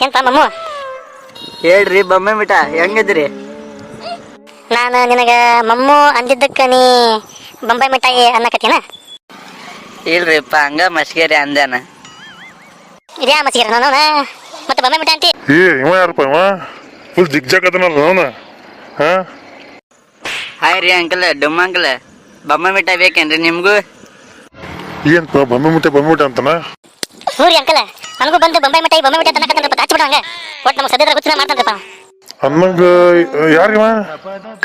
ಎಂತ ಮಮ್ಮು ಹೇಳ್ರಿ ಬೊಮ್ಮೆ ಮಿಠ ಹೆಂಗಿದ್ರಿ? ನಾನು ನಿನಗೆ ಮಮ್ಮು ಅಂದಿದ್ದಕ್ಕೆ ನೀ ಬೊಂಬೈ ಮಿಠಾಯಿ ಅನ್ನಕತ್ತೀನ? ಇಲ್ರಿಪ್ಪ ಹಂಗ ಮಸ್ಕೇರಿ ಅಂದೇನ. ಇದ್ಯಾ ಮಸ್ಕೇರಿ ನಾನು ಮತ್ತೆ ಬೊಂಬೈ ಮಿಠಾಯಿ ಅಂತಿ? ಇವ ಯಾರಪ್ಪ ಇವ? ಫುಲ್ ಜಿಗ್ಜಾಗ್ ಅದನಲ್ಲ ಅವನ. ಹಾಯ್ ರೀ ಅಂಕಲ್, ಡುಮ್ಮ ಅಂಕಲ್, ಬೊಮ್ಮೆ ಮಿಠಾಯಿ ಬೇಕೇನ್ರಿ ನಿಮ್ಗೂ? ಏನಪ್ಪ ಬೊಮ್ಮೆ ಮಿಠಾಯಿ ಅಂತಾನ? ಹ್ಞೂ ರೀ ಅಂಕಲ್, ನನಗೂ ಬಂದು ಬೊಂಬೈ ಮಿಠಾಯಿ ತನ್ನಕತ್ತಂದ್ರಪ್ಪ, ಹಚ್ಬಿಡ ಹಂಗೆ. ಒಟ್ಟು ನಮ್ಗೆ ಸದ್ಯದಾಗ ಹುಚ್ಚಿನ ಮಾಡ್ತಾನ್ರಪ್ಪ. ಅನ್ನಂಗ ಯಾರಿವ?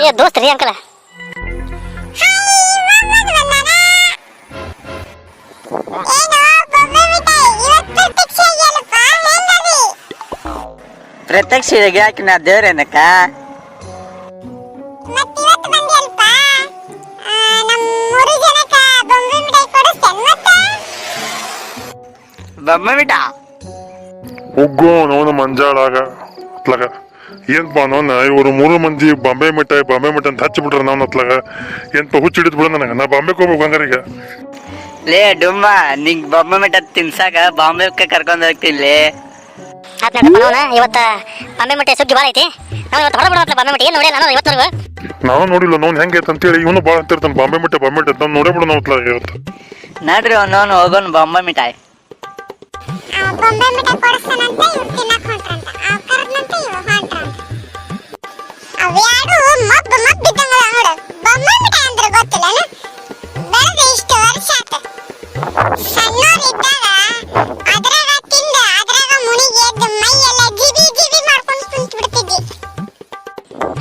ಏ ದೋಸ್ತ್ ರೀ ಅಂಕಲ್. ಪ್ರತ್ಯಕ್ಷ ಯಾಕೆ ನಾ ದೇವ್ರೇನಕ್ಕ? ಬೊಮ್ಮೆ ಮಿಠ ಒಗ್ಗೋ ಅವನ ಮಂಜಾಳಾಗ ಅತ್ಲಾಗ ಏನ್ಪ ಅವನ ಇವರು 3 ಮಂದಿ ಬಾಂಬೆ ಮಿಠಾಯಿ ಅಂತ ಹಚ್ಚಿಬಿಟ್ರ ನಾವು ಅತ್ಲಾಗ. ಏನ್ಪ ಹುಚ್ಚ ಹಿಡಿದ್ ಬಿಡ ನನಗೆ. ನಾ ಬಾಂಬೆಗೆ ಹೋಗ್ಬೇಕು ಹಂಗಾರೀಗ. ಲೇ ಡುಮ್ಮ, ನಿಂಗ್ ಬೊಮ್ಮೆ ಮಿಠ ತಿನ್ಸಾಕ ಬಾಂಬೆಗೆ ಕರ್ಕೊಂಡ್ ಹೋಗ್ತೀನಿ. ಇವತ್ತ ಬಾಂಬೆ ಮಿಠಾಯಿ ಸುಗ್ಗಿ ಭಾಳ ಐತಿ. ನಾವು ಇವತ್ತು ಹೊರಬಿಡ ಬಾಂಬೆ ಮಿಠಾಯಿ ನೋಡಿ ನಾನು ಇವತ್ತವರೆಗೂ ನಾವು ನೋಡಿಲ್ಲ. ನೋನ್ ಹೆಂಗೈತೆ ಅಂತೇಳಿ ಇವನು ಭಾಳ ಅಂತಿರ್ತಾನೆ ಬಾಂಬೆ ಮಿಠಾಯಿ ಅಂತ. ನಾವು ನೋಡೇ ಬಿಡ ನಾವು ಅತ್ಲಾಗ ಇವತ್ತು. ನೋಡ್ರಿ ಅವನು ಹೋಗೋಣ ಬೊಮ್ಮೆ ಮಿಠಾಯಿ.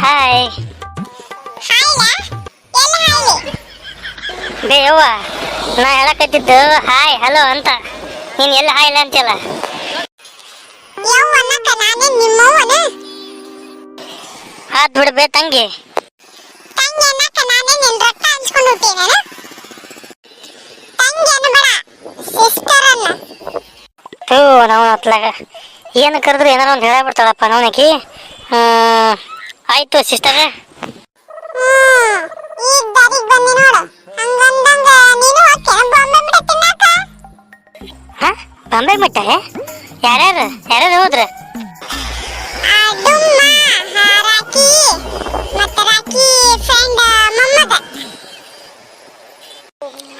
ಹಾಯ್ ಬೇವ, ನಾ ಹೇಳಕತ್ತಿದ್ದು ಹಾಯ್ ಹಲೋ ಅಂತ. ನೀನ್ ಎಲ್ಲ ಹಾಯ್ ಇಲ್ಲ ಅಂತಿಲ್ಲ. ಆದ್ ಬಿಡ್ಬೇ ತಂಗಿ. ನಾವು ಅತ್ಲಾಗ ಏನು ಕರೆದ್ರು ಏನಾರ ಒಂದು ಹೇಳಬಿಡ್ತಾಳಪ್ಪ ನೋನಕಿ. ಆಯ್ತು ಸಿಸ್ಟರ್. ಬಾಂಬೆ ಮಿಠಾಯಿ ಯಾರ್ಯಾರು ಹೋದ್ರ?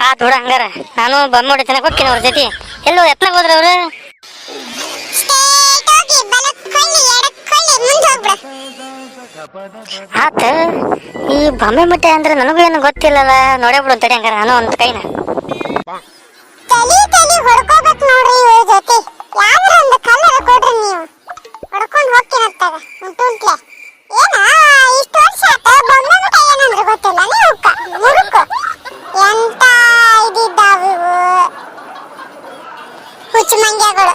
ಆತ್ ಬಿಡ ಹಂಗಾರ. ನಾನು ಬೊಮ್ಮೆ ಮಿಠಾಯಿ ತಿನ್ನಕ್ ಹೋಗ್ತೀನಿ ಅವ್ರ ಜೊತೆ. ಎಲ್ಲೋ ಎತ್ಲಾಗ ಹೋದ್ರ ಅವ್ರು? ಆತ ಈ ಬಾಂಬೆ ಮಿಠಾಯಿ ಅಂದ್ರೆ ನನಗೂ ಏನು ಗೊತ್ತಿಲ್ಲಲ್ಲ. ನೋಡೇ ಬಿಡು ಅಂತಡಿ ಹಂಗಾರ ನಾನು ಒಂದು ಕೈನ. ಹುಚ್ಚು ಮಂಗ್ಯಗಳು